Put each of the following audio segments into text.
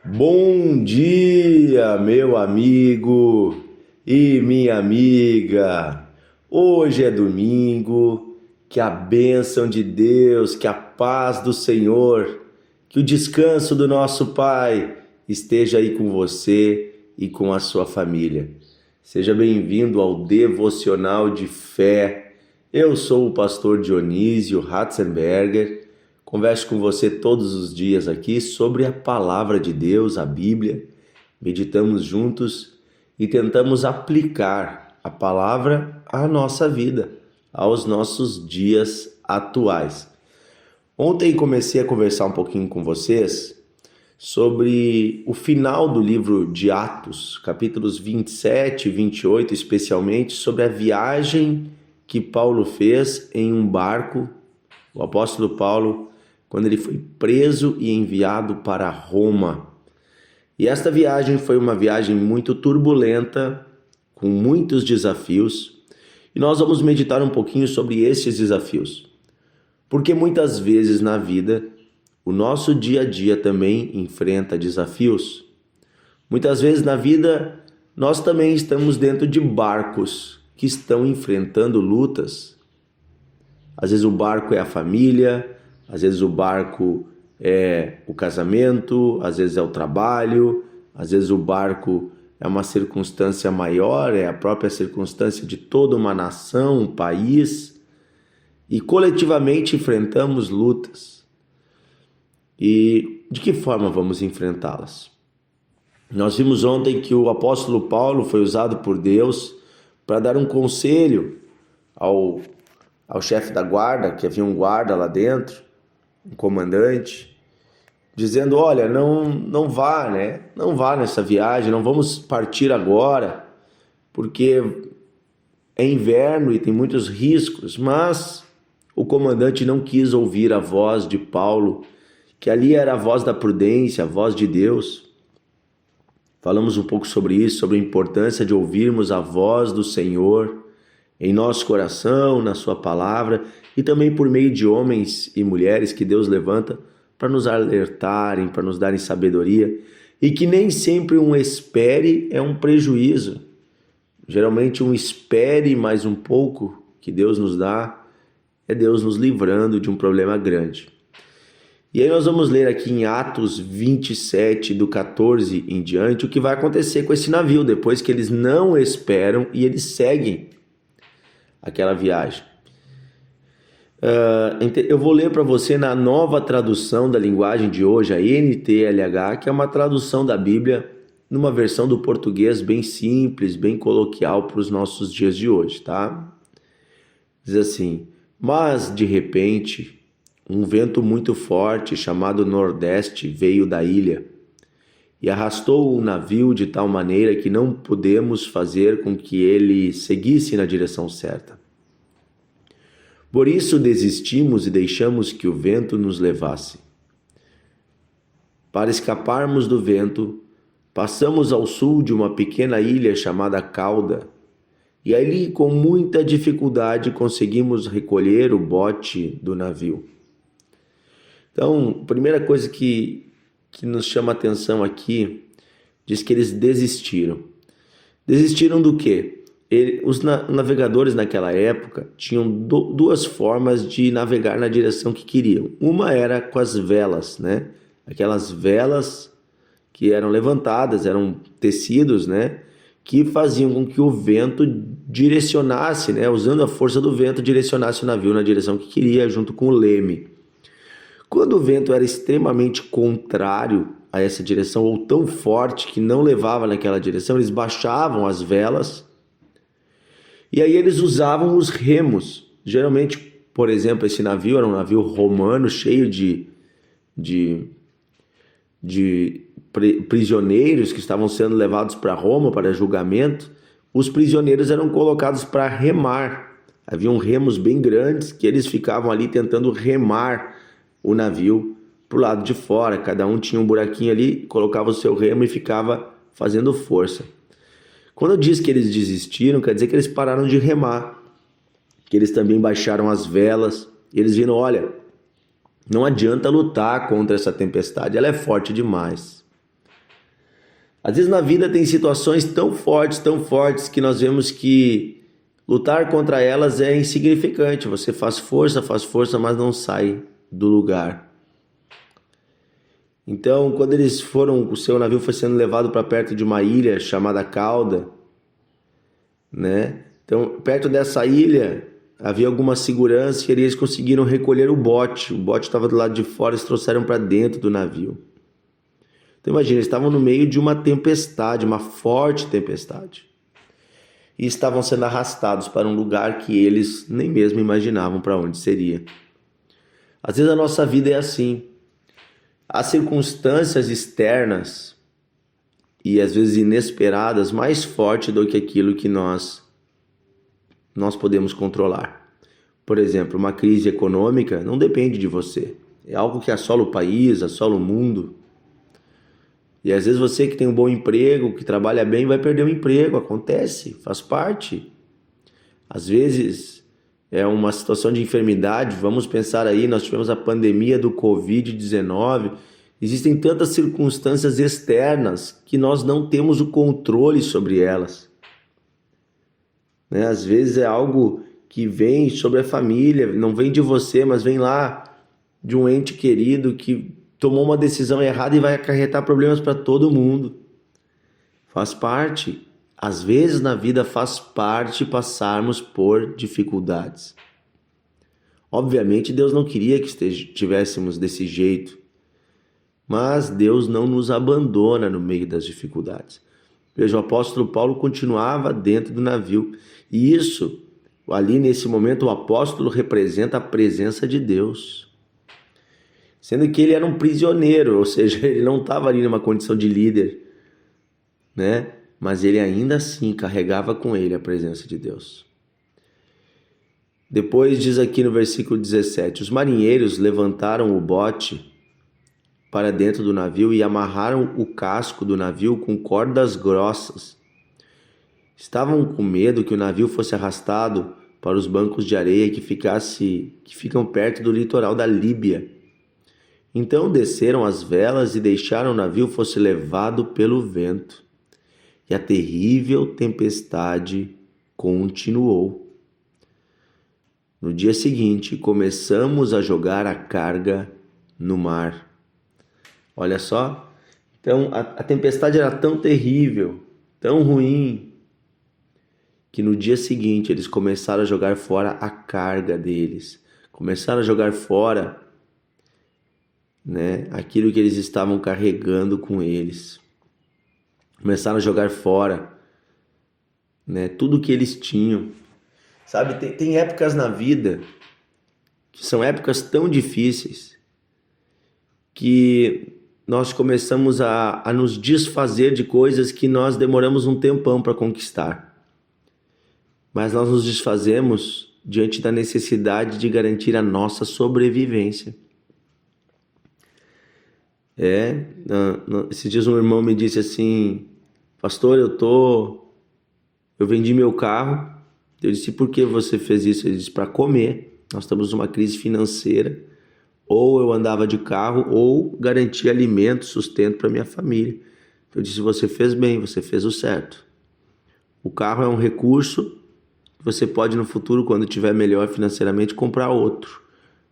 Bom dia, meu amigo e minha amiga. Hoje é domingo. Que a bênção de Deus, que a paz do Senhor, que o descanso do nosso Pai esteja aí com você e com a sua família. Seja bem-vindo ao Devocional de Fé. Eu sou o pastor Dionísio Ratzenberger. Converso com você todos os dias aqui sobre a palavra de Deus, a Bíblia. Meditamos juntos e tentamos aplicar a palavra à nossa vida, aos nossos dias atuais. Ontem comecei a conversar um pouquinho com vocês sobre o final do livro de Atos, capítulos 27 e 28, especialmente sobre a viagem que Paulo fez em um barco, o apóstolo Paulo, quando ele foi preso e enviado para Roma. E esta viagem foi uma viagem muito turbulenta, com muitos desafios, e nós vamos meditar um pouquinho sobre esses desafios. Porque muitas vezes na vida, o nosso dia a dia também enfrenta desafios. Muitas vezes na vida, nós também estamos dentro de barcos que estão enfrentando lutas. Às vezes o barco é a família, às vezes o barco é o casamento, às vezes é o trabalho, às vezes o barco é uma circunstância maior, é a própria circunstância de toda uma nação, um país, e coletivamente enfrentamos lutas. E de que forma vamos enfrentá-las? Nós vimos ontem que o apóstolo Paulo foi usado por Deus para dar um conselho ao chefe da guarda, que havia um guarda lá dentro, um comandante, dizendo: olha, não vá, né? Não vá nessa viagem, não vamos partir agora, porque é inverno e tem muitos riscos. Mas o comandante não quis ouvir a voz de Paulo, que ali era a voz da prudência, a voz de Deus. Falamos um pouco sobre isso, sobre a importância de ouvirmos a voz do Senhor em nosso coração, na sua palavra, e também por meio de homens e mulheres que Deus levanta para nos alertarem, para nos darem sabedoria, e que nem sempre um espere é um prejuízo. Geralmente um espere mais um pouco que Deus nos dá é Deus nos livrando de um problema grande. E aí nós vamos ler aqui em Atos 27, do 14 em diante, o que vai acontecer com esse navio, depois que eles não esperam e eles seguem aquela viagem. Eu vou ler para você na nova tradução da linguagem de hoje, a NTLH, que é uma tradução da Bíblia numa versão do português bem simples, bem coloquial para os nossos dias de hoje, tá? Diz assim: mas de repente, um vento muito forte chamado Nordeste veio da ilha e arrastou o navio de tal maneira que não pudemos fazer com que ele seguisse na direção certa. Por isso desistimos e deixamos que o vento nos levasse. Para escaparmos do vento, passamos ao sul de uma pequena ilha chamada Cauda, e ali com muita dificuldade conseguimos recolher o bote do navio. Então, a primeira coisa que nos chama a atenção aqui, diz que eles desistiram. Desistiram do quê? Os navegadores naquela época tinham duas formas de navegar na direção que queriam. Uma era com as velas, né? Aquelas velas que eram levantadas, eram tecidos, né? Que faziam com que o vento direcionasse, né? Usando a força do vento, direcionasse o navio na direção que queria, junto com o leme. Quando o vento era extremamente contrário a essa direção, ou tão forte que não levava naquela direção, eles baixavam as velas e aí eles usavam os remos. Geralmente, por exemplo, esse navio era um navio romano cheio de prisioneiros que estavam sendo levados para Roma para julgamento. Os prisioneiros eram colocados para remar. Haviam remos bem grandes que eles ficavam ali tentando remar o navio para o lado de fora. Cada um tinha um buraquinho ali, colocava o seu remo e ficava fazendo força. Quando diz que eles desistiram, quer dizer que eles pararam de remar, que eles também baixaram as velas. Eles viram: olha, Não adianta lutar contra essa tempestade, ela é forte demais. Às vezes na vida tem situações tão fortes, que nós vemos que lutar contra elas é insignificante. Você faz força, mas não sai do lugar. Então, quando o seu navio foi sendo levado para perto de uma ilha chamada Cauda, né? Então, perto dessa ilha havia alguma segurança e eles conseguiram recolher o bote. O bote estava do lado de fora, eles trouxeram para dentro do navio. Então imagina, eles estavam no meio de uma tempestade, uma forte tempestade. E estavam sendo arrastados para um lugar que eles nem mesmo imaginavam para onde seria. Às vezes a nossa vida é assim. Há circunstâncias externas e às vezes inesperadas mais fortes do que aquilo que nós podemos controlar. Por exemplo, uma crise econômica não depende de você. É algo que assola o país, assola o mundo. E às vezes você que tem um bom emprego, que trabalha bem, vai perder o emprego. Acontece, faz parte. Às vezes é uma situação de enfermidade. Vamos pensar aí, nós tivemos a pandemia do Covid-19. Existem tantas circunstâncias externas que nós não temos o controle sobre elas. Né? Às vezes é algo que vem sobre a família, não vem de você, mas vem lá de um ente querido que tomou uma decisão errada e vai acarretar problemas para todo mundo. Faz parte. Às vezes na vida faz parte passarmos por dificuldades. Obviamente Deus não queria que estivéssemos desse jeito, mas Deus não nos abandona no meio das dificuldades. Veja, o apóstolo Paulo continuava dentro do navio. E isso, ali nesse momento, o apóstolo representa a presença de Deus. Sendo que ele era um prisioneiro, ou seja, ele não estava ali numa condição de líder, né? Mas ele ainda assim carregava com ele a presença de Deus. Depois diz aqui no versículo 17, os marinheiros levantaram o bote para dentro do navio e amarraram o casco do navio com cordas grossas. Estavam com medo que o navio fosse arrastado para os bancos de areia que ficam perto do litoral da Líbia. Então desceram as velas e deixaram o navio fosse levado pelo vento. E a terrível tempestade continuou. No dia seguinte, começamos a jogar a carga no mar. Olha só, então a tempestade era tão terrível, tão ruim, que no dia seguinte eles começaram a jogar fora a carga deles. Começaram a jogar fora, né, aquilo que eles estavam carregando com eles. Começaram a jogar fora, né, tudo que eles tinham. Sabe, tem épocas na vida que são épocas tão difíceis que nós começamos a nos desfazer de coisas que nós demoramos um tempão para conquistar. Mas nós nos desfazemos diante da necessidade de garantir a nossa sobrevivência. Esses dias um irmão me disse assim, pastor, eu vendi meu carro. Eu disse, por que você fez isso? Ele disse, para comer. Nós estamos numa crise financeira. Ou eu andava de carro, ou garantia alimento, sustento para minha família. Eu disse, você fez bem, você fez o certo. O carro é um recurso, você pode no futuro, quando estiver melhor financeiramente, comprar outro.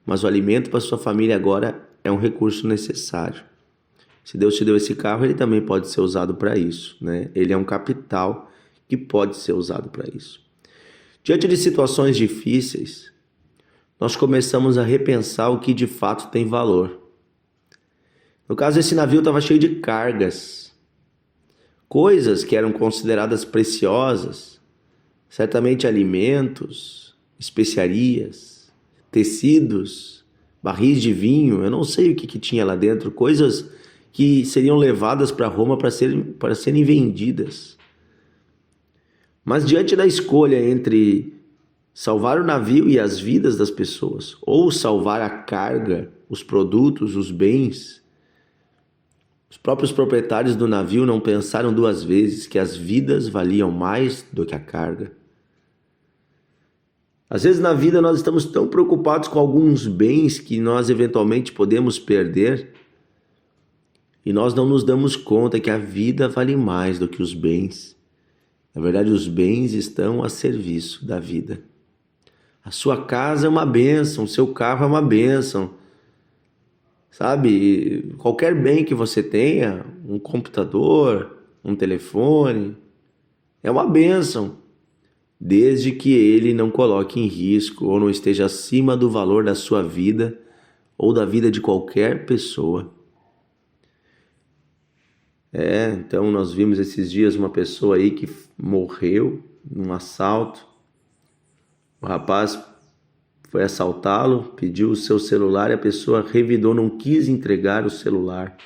Mas o alimento para sua família agora é um recurso necessário. Se Deus te deu esse carro, ele também pode ser usado para isso, né? Ele é um capital que pode ser usado para isso. Diante de situações difíceis, nós começamos a repensar o que de fato tem valor. No caso, esse navio estava cheio de cargas, coisas que eram consideradas preciosas, certamente alimentos, especiarias, tecidos, barris de vinho, eu não sei o que tinha lá dentro, coisas que seriam levadas para Roma para serem vendidas. Mas diante da escolha entre salvar o navio e as vidas das pessoas, ou salvar a carga, os produtos, os bens, os próprios proprietários do navio não pensaram duas vezes que as vidas valiam mais do que a carga. Às vezes na vida nós estamos tão preocupados com alguns bens que nós eventualmente podemos perder, E nós não nos damos conta que a vida vale mais do que os bens. Na verdade, os bens estão a serviço da vida. A sua casa é uma bênção, o seu carro é uma bênção. Sabe, qualquer bem que você tenha, um computador, um telefone, é uma bênção, desde que ele não coloque em risco ou não esteja acima do valor da sua vida ou da vida de qualquer pessoa. Então nós vimos esses dias uma pessoa aí que morreu num assalto. O rapaz foi assaltá-lo, pediu o seu celular e a pessoa revidou, não quis entregar o celular.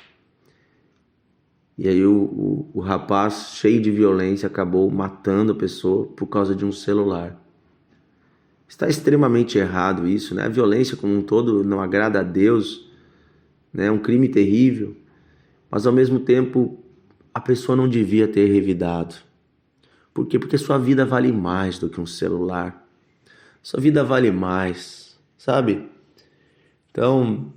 E aí o rapaz, cheio de violência, acabou matando a pessoa por causa de um celular. Está extremamente errado isso, né? A violência como um todo não agrada a Deus, né? É um crime terrível. Mas ao mesmo tempo, a pessoa não devia ter revidado. Por quê? Porque sua vida vale mais do que um celular. Sua vida vale mais, sabe? Então,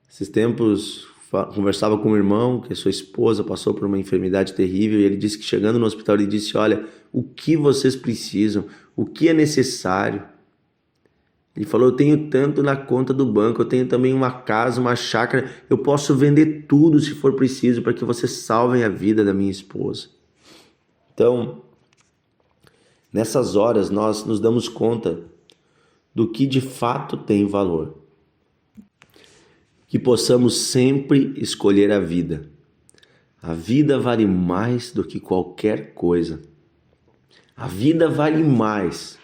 esses tempos, conversava com um irmão que sua esposa passou por uma enfermidade terrível e ele disse que chegando no hospital, ele disse, olha, o que vocês precisam? O que é necessário? Ele falou, eu tenho tanto na conta do banco, eu tenho também uma casa, uma chácara, eu posso vender tudo se for preciso para que vocês salvem a vida da minha esposa. Então, nessas horas nós nos damos conta do que de fato tem valor. Que possamos sempre escolher a vida. A vida vale mais do que qualquer coisa. A vida vale mais.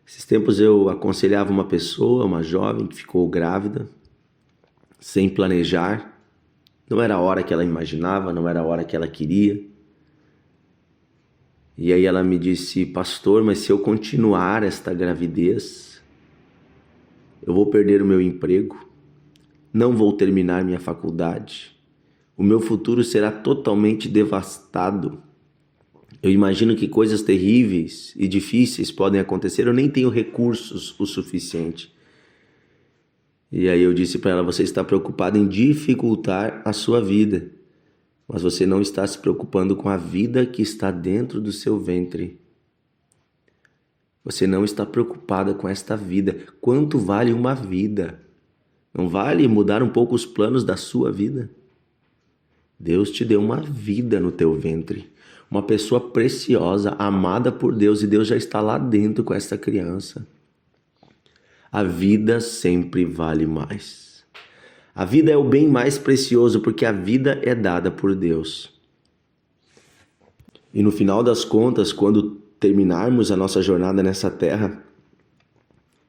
Esses tempos eu aconselhava uma pessoa, uma jovem que ficou grávida, sem planejar. Não era a hora que ela imaginava, não era a hora que ela queria. E aí ela me disse, pastor, mas se eu continuar esta gravidez, eu vou perder o meu emprego, não vou terminar minha faculdade, o meu futuro será totalmente devastado. Eu imagino que coisas terríveis e difíceis podem acontecer, eu nem tenho recursos o suficiente. E aí eu disse para ela, você está preocupada em dificultar a sua vida, mas você não está se preocupando com a vida que está dentro do seu ventre. Você não está preocupada com esta vida. Quanto vale uma vida? Não vale mudar um pouco os planos da sua vida? Deus te deu uma vida no teu ventre. Uma pessoa preciosa, amada por Deus, e Deus já está lá dentro com essa criança. A vida sempre vale mais. A vida é o bem mais precioso porque a vida é dada por Deus. E no final das contas, quando terminarmos a nossa jornada nessa terra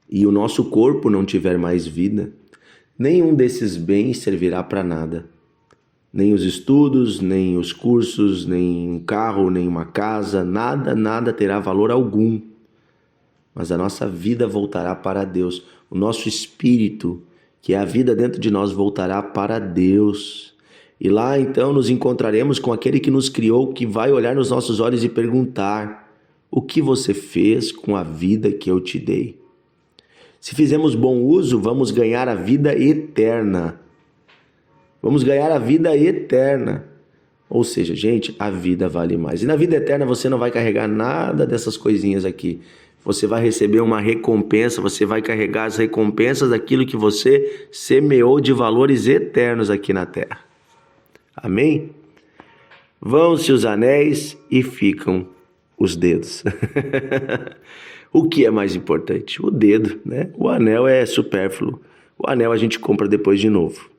e o nosso corpo não tiver mais vida, nenhum desses bens servirá para nada. Nem os estudos, nem os cursos, nem um carro, nem uma casa, nada terá valor algum. Mas a nossa vida voltará para Deus. O nosso espírito, que é a vida dentro de nós, voltará para Deus. E lá então nos encontraremos com aquele que nos criou, que vai olhar nos nossos olhos e perguntar: o que você fez com a vida que eu te dei? Se fizermos bom uso, vamos ganhar a vida eterna. Vamos ganhar a vida eterna. Ou seja, gente, a vida vale mais. E na vida eterna você não vai carregar nada dessas coisinhas aqui. Você vai receber uma recompensa, você vai carregar as recompensas daquilo que você semeou de valores eternos aqui na terra. Amém? Vão-se os anéis e ficam os dedos. O que é mais importante? O dedo, né? O anel é supérfluo. O anel a gente compra depois de novo.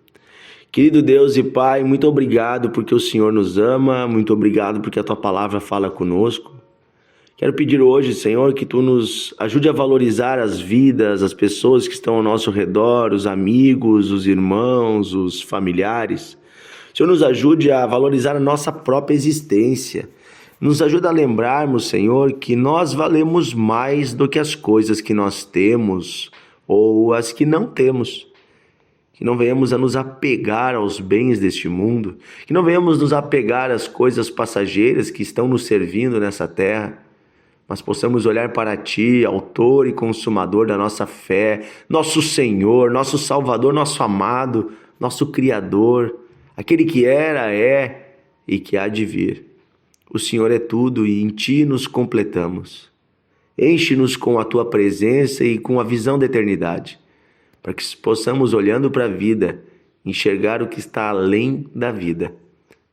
Querido Deus e Pai, muito obrigado porque o Senhor nos ama, muito obrigado porque a Tua palavra fala conosco. Quero pedir hoje, Senhor, que Tu nos ajude a valorizar as vidas, as pessoas que estão ao nosso redor, os amigos, os irmãos, os familiares. Senhor, nos ajude a valorizar a nossa própria existência. Nos ajuda a lembrarmos, Senhor, que nós valemos mais do que as coisas que nós temos ou as que não temos. Que não venhamos a nos apegar aos bens deste mundo, que não venhamos nos apegar às coisas passageiras que estão nos servindo nessa terra, mas possamos olhar para Ti, autor e consumador da nossa fé, nosso Senhor, nosso Salvador, nosso amado, nosso Criador, aquele que era, é e que há de vir. O Senhor é tudo e em Ti nos completamos. Enche-nos com a Tua presença e com a visão da eternidade, para que possamos, olhando para a vida, enxergar o que está além da vida,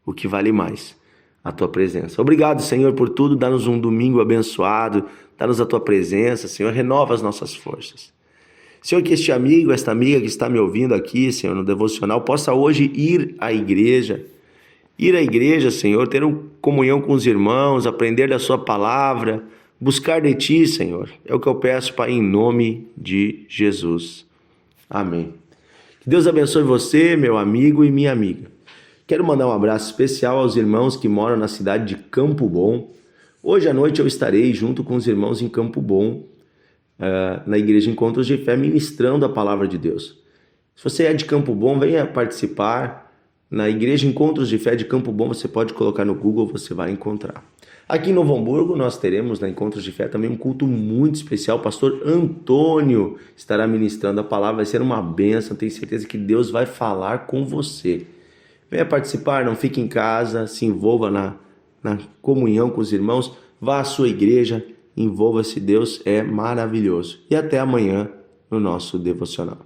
o que vale mais, a Tua presença. Obrigado, Senhor, por tudo. Dá-nos um domingo abençoado, dá-nos a Tua presença, Senhor, renova as nossas forças. Senhor, que este amigo, esta amiga que está me ouvindo aqui, Senhor, no devocional, possa hoje ir à igreja, Senhor, ter uma comunhão com os irmãos, aprender da Sua palavra, buscar de Ti, Senhor. É o que eu peço, Pai, em nome de Jesus. Amém. Que Deus abençoe você, meu amigo e minha amiga. Quero mandar um abraço especial aos irmãos que moram na cidade de Campo Bom. Hoje à noite eu estarei junto com os irmãos em Campo Bom, na Igreja Encontros de Fé, ministrando a palavra de Deus. Se você é de Campo Bom, venha participar. Na Igreja Encontros de Fé de Campo Bom, você pode colocar no Google, você vai encontrar. Aqui em Novo Hamburgo, nós teremos na Encontros de Fé também um culto muito especial. O pastor Antônio estará ministrando a palavra, vai ser uma bênção. Tenho certeza que Deus vai falar com você. Venha participar, não fique em casa, se envolva na comunhão com os irmãos, vá à sua igreja, envolva-se, Deus é maravilhoso. E até amanhã no nosso devocional.